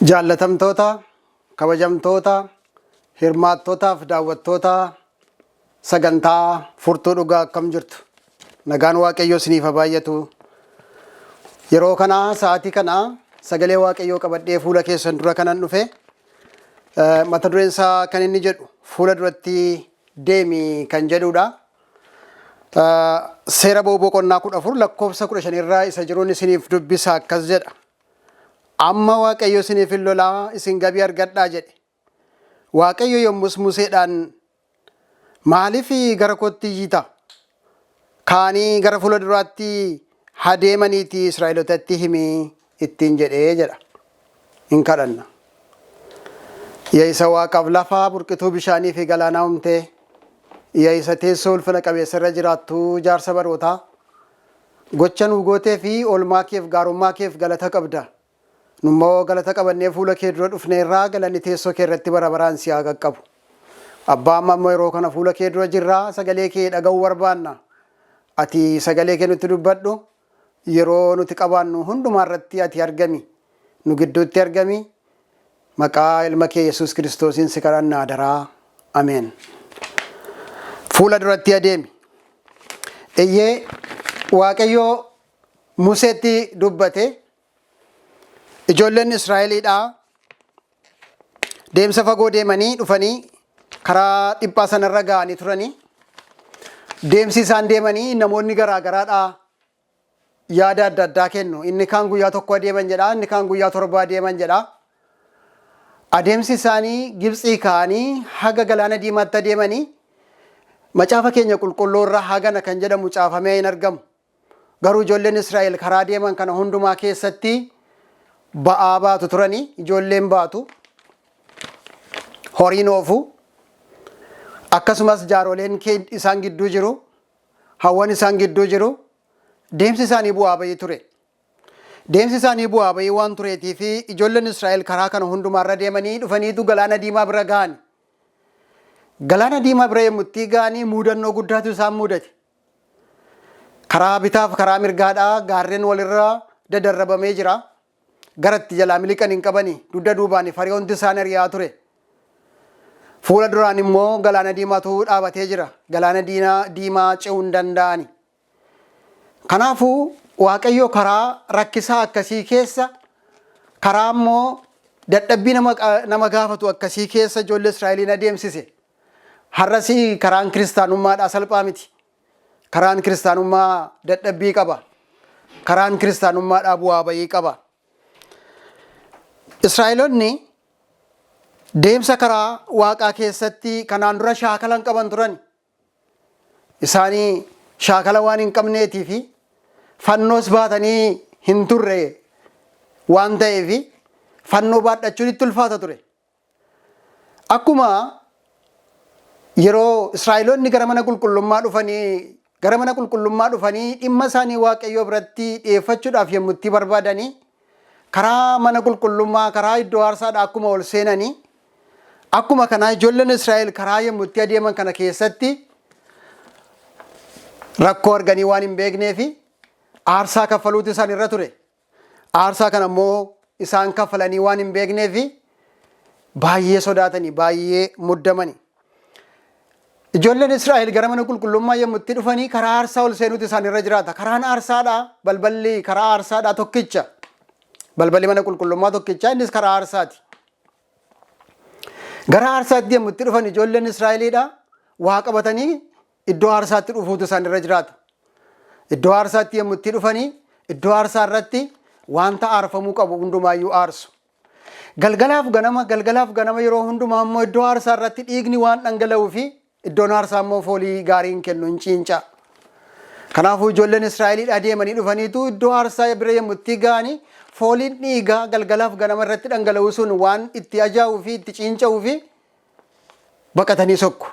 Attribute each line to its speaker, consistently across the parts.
Speaker 1: Jaallatamtoota, kabajamtoota, hirmaattootaaf daawwattoota sagantaa Furtuu Dhugaa akkam jirtu. Nagaan Waaqayyoo isiniif haa baay'atu. Yeroo kana sa'aatii kana sagalee Waaqayyoo qabadhee fuula keessan dura kanan dhufe. Mata dureen isaa kan inni jedhu fuula duratti deemi kan jedhudha. Seera boqonnaa 14 lakkoofsa 15 irraa isa jiruun isiniif dubbisa akkas jedha. Amma Waaqayyo isiniif hin lolaa isin gabii argadhaa jedhe. Waaqayyo yommus Museedhaan maaliif gara kootti iyyita? Kaanii gara fuula duraatti adeemaniiti Israa'elootatti himi ittiin jedhee jedha. Hin kadhanna. Yaa isa Waaqaaf lafaa burqituu bishaanii fi galaanaa uumtee, yaa isa teessoo ulfina qabeessa irra jiraattu jaarsa barootaa, gocha nuu gootee fi oolmaa keef gaarummaa keef galata qabda. Nummoo galata qabannee fuula kee dura dhufneerraa galanni teessoo kee irratti bara baraan si haa qaqqabu. Abbaa amma yeroo kana fuula kee dura jirraa sagalee kee dhaga'uu barbaanna. Ati sagalee kee nutti dubbadhu, yeroo nuti qabaannu hundumaa irratti ati argami, nu gidduutti argami. Maqaa ilma kee Yesuus Kiristoosiin si kadhanna adaraa. Ameen. Fuula duratti adeemi. Eeyyee Waaqayyoo Museetti dubbate. Ijoolleen Israa'eliidhaa deemsa fagoo deemanii dhufanii karaa dhiphaa sanarra ga'anii turanii. Deemsi isaan deemanii namoonni garaa garaadhaa yaada adda addaa kennu. Inni kaan guyyaa tokko adeeman jedha, inni kaan guyyaa torba adeeman jedha. Adeemsi isaanii Gibxii ka'anii haga galaana diimaatti adeemanii macaafa keenya qulqulluu irra hagana kan jedhamu caafamee hin argamu. Garuu ijoolleen Israa'el karaa deeman kana hundumaa keessatti ba'aa baatu turanii, ijoolleen baatu, horiin oofu, akkasumas jaaroleen isaan gidduu jiru, hawwan isaan gidduu jiru. Deemsi isaanii bu'aa bayii ture. Deemsi isaanii bu'aa bayii waan tureetii fi ijoolleen Israa'el karaa kana hundumaarra deemanii dhufaniitu galaana diimaa bira ga'an. Galaana diimaa bira yemmutti ga'anii muudannoo guddaatu isaan mudate. Karaa bitaaf karaa mirgaadhaa gaarreen walirra dadarrabamee jira. Garatti jalaa miliqan hin qabani, dugda duubaan fariyoonti isaan ari'aa ture. Fuula duraan immoo galaana diimaatu dhaabatee jira. Galaana diimaa ce'uu hin danda'ani. Kanaafuu Waaqayyo karaa rakkisaa akkasii keessa, karaa immoo dadhabbii nama gaafatu akkasii keessa ijoollee Israa'eliin adeemsise. Har'as karaan kiristaanummaadhaa salphaa miti. Karaan kiristaanummaa dadhabbii qaba. Karaan kiristaanummaadhaa bu'aa bayii qaba. Israa'eloonni deemsa karaa Waaqaa keessatti kanaan dura shaakala hin qaban turan. Isaanii shaakala waan hin qabneetii fi fannoos baatanii hin turre waan ta'eef fannoo baadhachuun itti ulfaata ture. Akkuma yeroo Israa'eloonni gara mana qulqullummaa dhufanii dhimma isaanii Waaqayyoo biratti dhiyeeffachuudhaaf yemmutti barbaadanii karaa mana qulqullummaa karaa iddoo aarsaadhaa akkuma ol seenanii, akkuma kanaa ijoolleen Israa'el karaa yemmutti adeeman kana keessatti rakkoo arganii waan hin beeknee fi aarsaa kaffaluutu isaan irra ture. Aarsaa kana immoo isaan kaffalanii waan hin beeknee fi baay'ee sodaatanii, baay'ee muddamanii. Ijoolleen Israa'el gara mana qulqullummaa yemmutti dhufanii karaa aarsaa ol seenuutu isaan irra jiraata. Karaan aarsaadhaa balballi karaa aarsaadhaa tokkicha. Balballi mana qulqullummaa tokkicha, innis karaa aarsaati. Gara aarsaatti yemmutti dhufan ijoolleen Israa'eliidhaa waa qabatanii iddoo aarsaatti dhufuutu isaan irra jiraata. Iddoo aarsaatti yemmutti dhufanii iddoo aarsaa irratti wanta aarfamuu qabu hundumaayyuu aarsu. Galgalaaf ganama yeroo hundumaa immoo iddoo aarsaa irratti dhiigni waan dhangala'uu fi iddoon aarsaa immoo foolii gaarii hin kennu, hin ciinca. Kanaafuu ijoolleen Israa'eliidhaa deemanii dhufaniitu iddoo aarsaa bira yemmutti ga'anii fooliin dhiigaa galgalaaf ganama irratti dhangala'uu sun waan itti ajaa'uu fi itti ciinca'uu fi baqatanii sokku.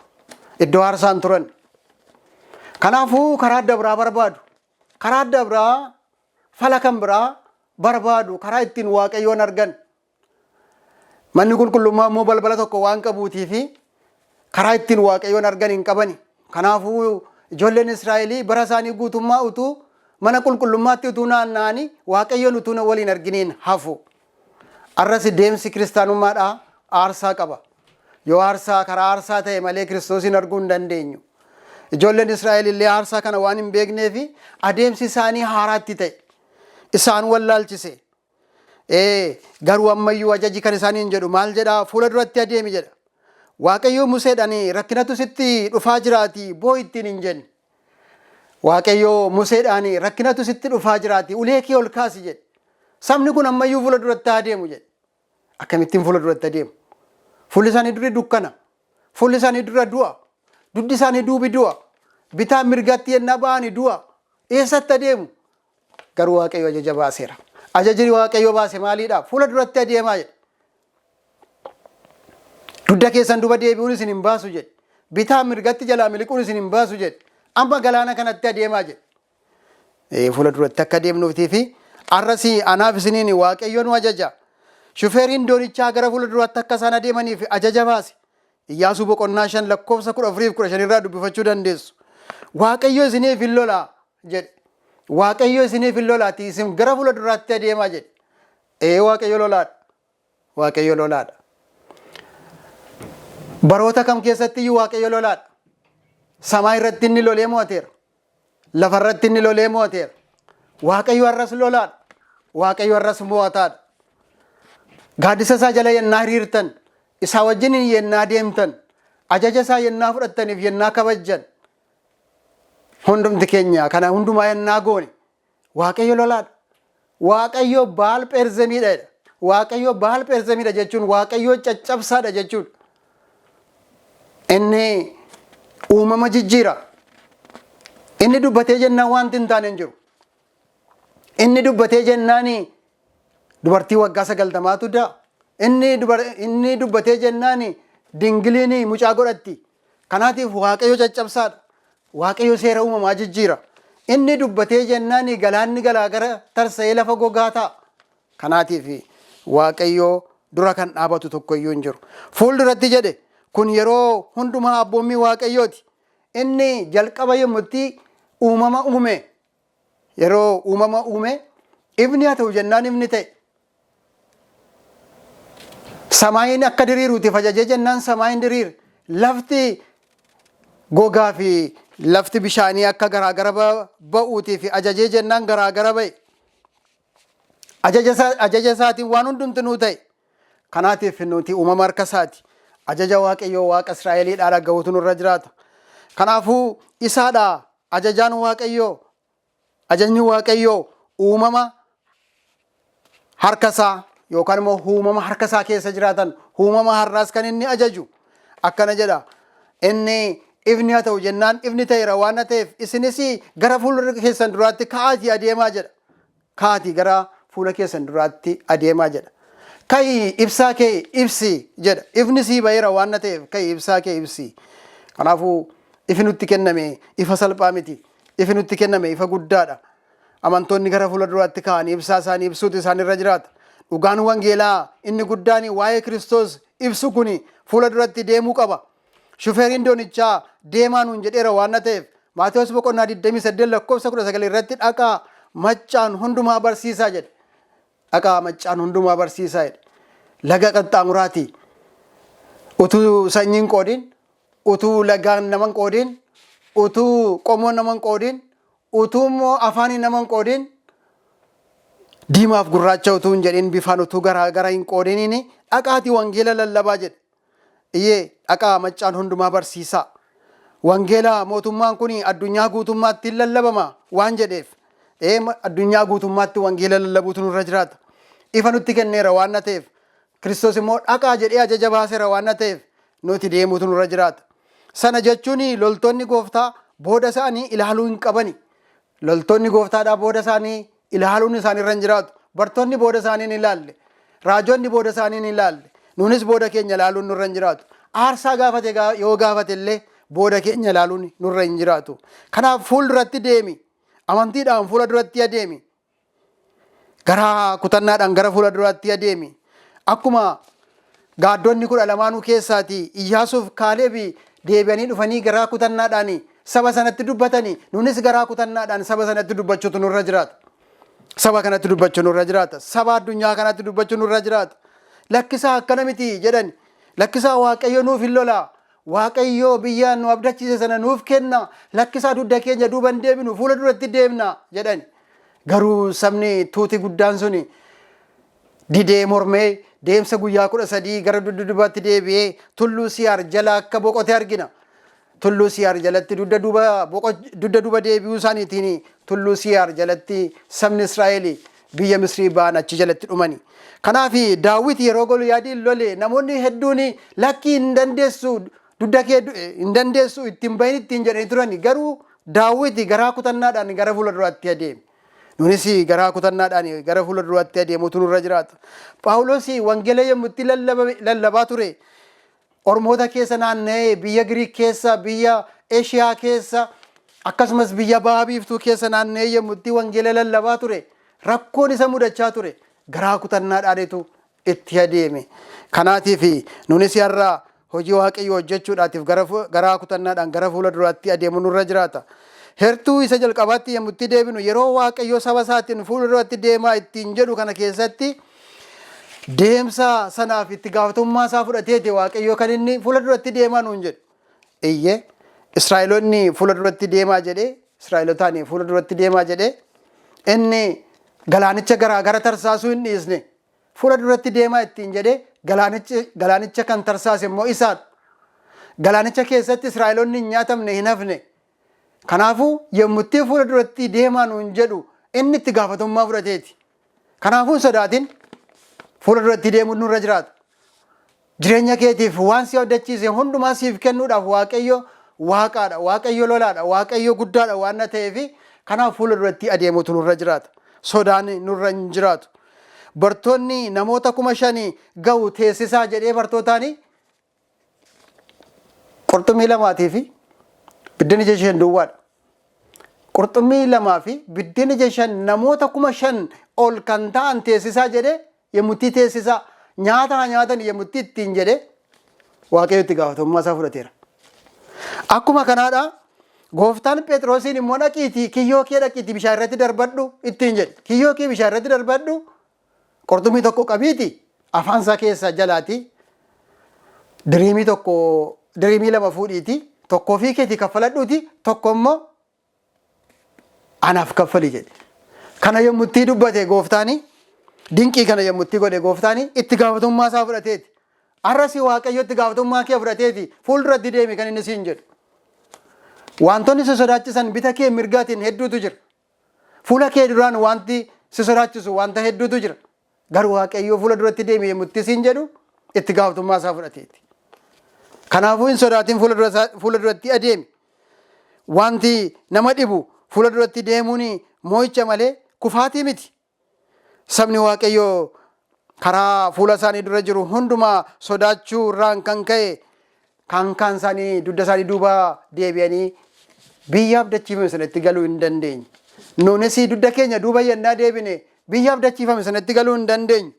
Speaker 1: Iddoo aarsaan turan. Kanaafuu karaa adda biraa barbaadu. Karaa adda biraa fala kan biraa barbaadu. Karaa ittiin Waaqayyoon argan. Manni qulqullummaa immoo balbala tokko waan qabuutii fi karaa ittiin Waaqayyoon argan hin qabani. Kanaafuu ijoolleen Israa'elii bara isaanii guutummaa utuu mana qulqullummaatti utuu naanna'anii Waaqayyoon utuu waliin arginiin hafu. Arras deemsi kiristaanummaadhaa aarsaa qaba. Yoo aarsaa karaa aarsaa ta'e malee Kiristoosin arguu hin dandeenyu. Ijoolleen Israa'el illee aarsaa kana waan hin beekneef adeemsi isaanii haaraatti ta'e. Isaan wallaalchise. Garuu ammayyuu ajaji kan isaaniin jedhu maal jedhaa? Fuula duratti adeemi jedha. Waaqayyo Museedhaan rakkinatu sitti dhufaa jiraati boo ittiin hin jenne. Waaqayyo Museedhaan rakkinatu sitti dhufaa jiraati ulee kee ol kaasi jedhe. Sabni kun ammayyuu fuula duratti adeemu jedhe. Akkamittiin fuula duratti adeemu? Fuulli isaanii dura dukkana. Fuulli isaanii dura du'a. Duddi isaanii duubi du'a. Bitaa mirgatti yennaa ba'anii du'a. Eessatti adeemu? Garuu Waaqayyo ajaja baaseera. Ajajni Waaqayyo baase maaliidha? Fuula duratti adeemaa jedhe. Dudda keessan duba deebi'uun isin hin baasu jedhe. Bitaa mirgatti jalaa miliquun isin hin baasu jedhe. Amma galaana kanatti adeemaa jedhe. Fuula duratti akka adeemnuutii fi arrasii anaaf isiniin Waaqayyo nu ajaja. Shufeeriin doonichaa gara fuula duratti akka isaan adeemaniif ajaja baase. Iyyaasuu boqonnaa 5 lakkoofsa 14-15 irraa dubbifachuu dandeessu. Waaqayyo isiniif hin lolaa jedhe. Waaqayyo isiniif hin lolaati isin gara fuula duraatti adeemaa jedhe. Waaqayyo lolaadha. Waaqayyo lolaadha. Baroota kam keessatti iyyuu Waaqayyo lolaadha. Samaa irratti inni lolee mo'ateera. Lafa irratti inni lolee mo'ateera. Waaqayyo har'as lolaadha. Waaqayyo har'as mo'ataadha. Gaaddisa isaa jala yennaa hiriirtan, isaa wajjin yennaa deemtan, ajaja isaa yennaa fudhattaniif yennaa kabajjan, hundumti keenya kana hundumaa yennaa goone, Waaqayyo lolaadha. Waaqayyo baal pheerzemiidha. Waaqayyo baal pheerzemiidha jechuun Waaqayyo caccabsaadha jechuudha. Inni uumama jijjiira. Inni dubbatee jennaan wanti hin taane hin jiru. Inni dubbatee jennaani dubartii waggaa 90tu da'a. Inni dubbatee jennaani dingiliin mucaa godhatti. Kanaatiif Waaqayyo caccabsaadha. Waaqayyo seera uumamaa jijjiira. Inni dubbatee jennaani galaanni galaagara tarsa'ee lafa gogaa ta'a. Kanaatiif Waaqayyo dura kan dhaabatu tokko iyyuu hin jiru. Fuulduratti jedhe kun yeroo hundumaa abboommii Waaqayyooti. Inni jalqaba yommutti uumama uume. Yeroo uumama uume ifni haa ta'u jennaan ifni ta'e. Samaayin akka diriiruutiif ajajee jennaan samaayin diriire. Lafti gogaa fi lafti bishaanii akka garaagara ba'uutiif ajajee jennaan garaagara ba'e. Ajaja isaatiin waan hundumtuu ta'e. Kanaatiif nuti uumama harka isaati. Ajaja Waaqayyoo Waaqa Israa'eliidhaa dhaga'uutu nurra jiraata. Kanaafuu isaadha ajajaan Waaqayyoo. Ajajni Waaqayyoo uumama harka isaa yookaan immoo uumama harka isaa keessa jiraatan uumama har'aas kan inni ajaju akkana jedha. Inni ifni haa ta'u jennaan ifni ta'eera waan ta'eef isinis gara fuula keessan duraatti ka'aatii adeemaa jedha. Ka'aatii gara fuula keessan duraatti adeemaa jedha. Ka'i ibsaa kee ibsi jedha. Ifni sii ba'eera waan ta'eef ka'i ibsaa kee ibsi. Kanaafuu ifi nutti kenname ifa salphaa miti. Ifi nutti kenname ifa guddaadha. Amantoonni gara fuula duraatti ka'anii ibsaa isaanii ibsuutu isaanirra jiraata. Dhugaan wangeelaa inni guddaan waa'ee Kiristoos ibsu kuni fuula duratti deemuu qaba. Shufeeriin doonichaa deemaa nuun jedheera waan ta'eef Maatewos boqonnaa 28 lakkoofsa 19 irratti dhaqaa maccaan hundumaa barsiisaa jedhe. Dhaqaa maccaan hundumaa barsiisaa jedhe. Laga qaxxaamuraati. Utuu sanyiin qoodin, utuu lagaan naman qoodin, utuu qomoon naman qoodin, utuu immoo afaaniin naman qoodin, diimaaf gurraacha utuu hin jedhin bifaan utuu garaagara hin qoodiniin dhaqaatii wangeela lallabaa jedhe. Iyyee dhaqaa maccaan hundumaa barsiisaa. Wangeela mootummaan kun addunyaa guutummaatti lallabama waan jedheef addunyaa guutummaatti wangeela lallabuutu nurra jiraata. Ifa nutti kenneera waan ta'eef Kiristoos immoo dhaqaa jedhee ajaja baaseera waan ta'eef nuti deemuutu nurra jiraata. Sana jechuun loltoonni gooftaa booda isaanii ilaaluu hin qabani. Loltoonni gooftaadhaa booda isaanii ilaaluun isaanirra hin jiraatu. Bartoonni booda isaanii hin ilaalle. Raajonni booda isaanii hin ilaalle. Nunis booda keenya ilaaluun nurra hin jiraatu. Aarsaa gaafate yoo gaafate illee booda keenya ilaaluun nurra hin jiraatu. Kanaaf fuulduratti deemi. Amantiidhaan fuula duratti adeemi. Gara kutannaadhaan gara fuula duratti adeemi. Akkuma gaaddonni 12 keessaati Iyyaasuuf Kaalebi deebi'anii dhufanii garaa kutannaadhaan saba sanatti dubbatanii nunis garaa kutannaadhaan saba sanatti dubbachuutu nurra jiraata. Saba kanatti dubbachuu nurra jiraata. Saba addunyaa kanatti dubbachuu nurra jiraata. lakkisaa akkana miti jedhan. Lakkisaa waaqayyo nuuf hin lolaa. Waaqayyo biyya nu abdachiise sana nuuf kenna. Lakkisaa dugda keenya duuban deebinu fuula duratti deemna jedhan. Garuu sabni tuuti guddaan suni didee mormee deemsa guyyaa 13 gara duddubaatti deebi'ee tulluu Siyaar jala akka boqote argina. Tulluu Siyaar jalatti dugda duuba deebi'uu isaaniitiin tulluu Siyaar jalatti sabni Israa'el biyya Misrii ba'an achi jalatti dhumani. Kanaaf Daawit yeroo Goliyaadiin lole namoonni hedduun lakkii hin dandeessu dugda kee hin dandeessu ittiin bahin ittiin jedhanii turani. Garuu Daawit garaa kutannaadhaan gara fuula duraatti adeeme. Nunis garaa kutannaadhaan gara fuula duraatti adeemuutu nurra jiraata. Phaawulos wangeela yommuu itti lallabaa ture Ormoota keessa naanna'ee biyya Giriik keessa biyya Eeshiyaa keessa akkasumas biyya Bahaa Biiftuu keessa naanna'ee yommuu itti wangeela lallabaa ture rakkoon isa mudachaa ture garaa kutannaadhaanitu itti adeeme. Kanaatiif nunis har'a hojii waaqayyoo hojjechuudhaatiif garaa kutannaadhaan gara fuula duraatti adeemu nurra jiraata. Hertuu isa jalqabaatti yommuu itti deebinu yeroo waaqayyoo saba isaatiin fuula duratti deemaa ittiin jedhu kana keessatti deemsa sanaaf itti gaafatamummaa isaa fudhateeti waaqayyoo kan inni fuula duratti deemaa nuun jedhu. Iyyee Israa'eloonni fuula duratti deemaa jedhee Israa'elotaan fuula duratti deemaa jedhee inni galaanicha gara tarsaasuu hin dhiisne fuula duratti deemaa ittiin jedhee galaanicha kan tarsaase immoo isaadha. Galaanicha keessatti Israa'eloonni hin nyaatamne hin hafne. Kanaafuu yommuu itti fuula duratti deemaa nuun jedhu inni itti gaafatamummaa fudhateeti. Kanaafuu hin sodaatin fuula duratti deemuun nurra jiraata. Jireenya keetiif waan si abdachiise hundumaa siif kennuudhaaf waaqayyo waaqaadha, waaqayyo lolaadha, waaqayyo guddaadha waan ta'eef kanaaf fuula duratti adeemuutu nurra jiraata. Sodaan nurra hin jiraatu. Bartoonni namoota 5,000 ga'u teessisaa jedhee bartootaani qurxummii 2 fi biddeen 5 duwwaadha. Qurxummii 2 fi biddeen 5 namoota 5,000 ol kan ta'an teessisaa jedhee yommuu itti teessisaa nyaata nyaatan yommuu ittiin jedhee waaqayyo itti gaafatamummaa isaa fudhateera. Akkuma kanaadha gooftaan Phexrosiin immoo dhaqiitii kiyyoo kee dhaqiitii bishaan irratti darbadhu ittiin jedhe. Kiyyoo kee bishaan irratti darbadhu qurxummii tokko qabiiti afaan isaa keessa jalaati diriimii 2 fuudhiiti tokko ofii keetii kaffaladhuuti tokko immoo anaaf kaffali jedhe. Kana yommuu itti dubbate gooftaani dinqii kana yommuu itti godhe gooftaani itti gaafatamummaa isaa fudhateeti. Arrasi waaqayyo itti gaafatamummaa kee fudhateeti fuulduratti deemi kan inni siin jedhu. Wantoonni si sodaachisan bita kee mirgaatiin hedduutu jira. Fuula kee duraan wanti si sodaachisu wanta hedduutu jira. Garuu waaqayyo fuula duratti deemi yommuu itti siin jedhu itti gaafatamummaa isaa fudhateeti. Kanaafuu hin sodaatin fuula duratti adeemi. Wanti nama dhibu fuula duratti deemuun moo'icha malee kufaatii miti. Sabni waaqayyoo karaa fuula isaanii dura jiru hundumaa sodaachuu irraan kan ka'e kan isaanii dugda isaanii duuba deebi'anii biyya abdachiifame sanatti galuu hin dandeenye. Nuunis dugda keenya duuba yennaa deebine biyya abdachiifame sanatti galuu hin dandeenyu.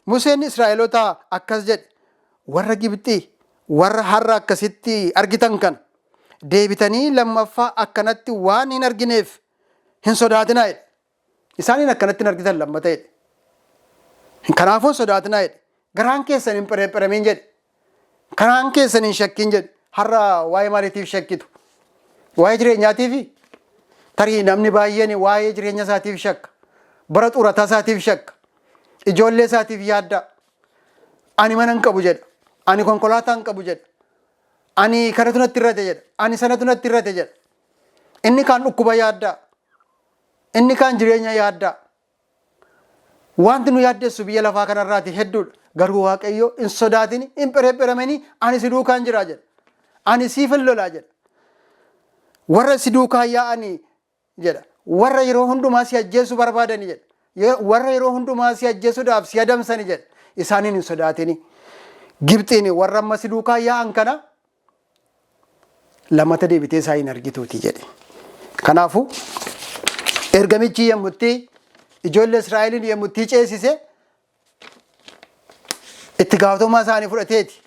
Speaker 1: Museen Israa'eloota akkas jedhe warra Gibxii warra har'a akkasitti argitan kana deebitanii lammaffaa akkanatti waan hin argineef hin sodaatinaa jedhe. Isaaniin akkanatti hin argitan lammata jedhe. Kanaafuu sodaatinaa jedhe. Garaan keessan hin pherepheramiin jedhe. Garaan keessan hin shakkiin jedhe. Har'a waa'ee maaliitiif shakkitu? Waa'ee jireenyaatiif? Tarii namni baay'een waa'ee jireenya isaatiif shakka. Bara xurataa isaatiif shakka. Ijoollee isaatiif yaadda. Ani mana hin qabu jedha. Ani konkolaataa hin qabu jedha. Ani kanatu natti irrate jedha. Ani sanatu natti irrate jedha. Inni kaan dhukkuba yaadda. Inni kaan jireenya yaadda. Wanti nu yaaddeessu biyya lafaa kanarraati hedduudha. Garuu waaqayyo hin sodaatin hin pherepheramanii ani si duukaan jira jedha. Ani siifin lolaa jedha. Warra si duukaa yaa'anii jedha. Warra yeroo hundumaa si ajjeessu barbaadanii jedha. Warra yeroo hundumaa si ajjeessuudhaaf si adamsanii jedha. Isaaniin hin sodaatini. Gibxiin warra amma si duukaa yaa'an kana lamata deebitee isaa hin argituuti jedhe. Kanaafuu ergamichi yommutti ijoollee Israa'eliin yommutti ceesise itti gaafatamummaa isaanii fudhateeti.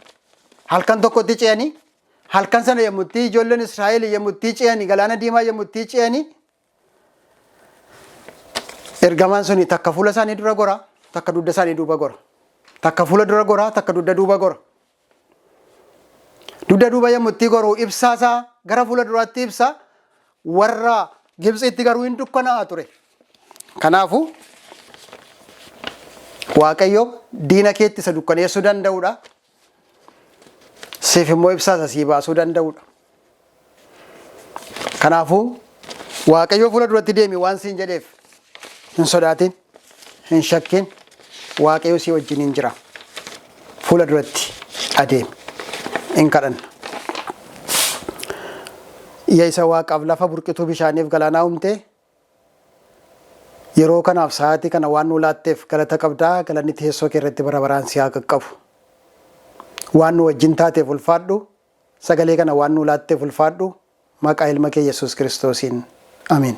Speaker 1: Halkan tokkotti ce'anii halkan sana yommutti ijoolleen Israa'el yommutti ce'anii galaana diimaa yommutti ce'anii ergamaan suni takka fuula isaanii dura gora takka dugda isaanii duuba gora. takka fuula dura goraa, takka dugda duuba gora. Dugda duuba yommuu itti goru ibsaasaa gara fuula duraatti ibsa, warra Gibxitti garuu hin dukkanaa'a ture. Kanaafuu Waaqayyo diina keetti isa dukkaneessuu danda'udha. Siif immoo ibsaasa sii baasuu danda'udha. Kanaafuu Waaqayyo fuula duratti deemi waan siin jedheef hin sodaatin, hin shakkin. Waaqayyo si wajjiniin jira. Fuula duratti adeemi. In kadhanna. Yaa isa Waaqaaf lafa burqituu bishaaniif galaanaa uumte, yeroo kanaaf sa'aatii kana waan nu laatteef galata qabdaa. Galanni teessoo kee irratti bara baraan si haa qaqqabu. Waan nu wajjin taateef ulfaadhu. Sagalee kana waan nu laatteef ulfaadhu. Maqaa ilma kee Yesuus Kiristoosiin. Amiin.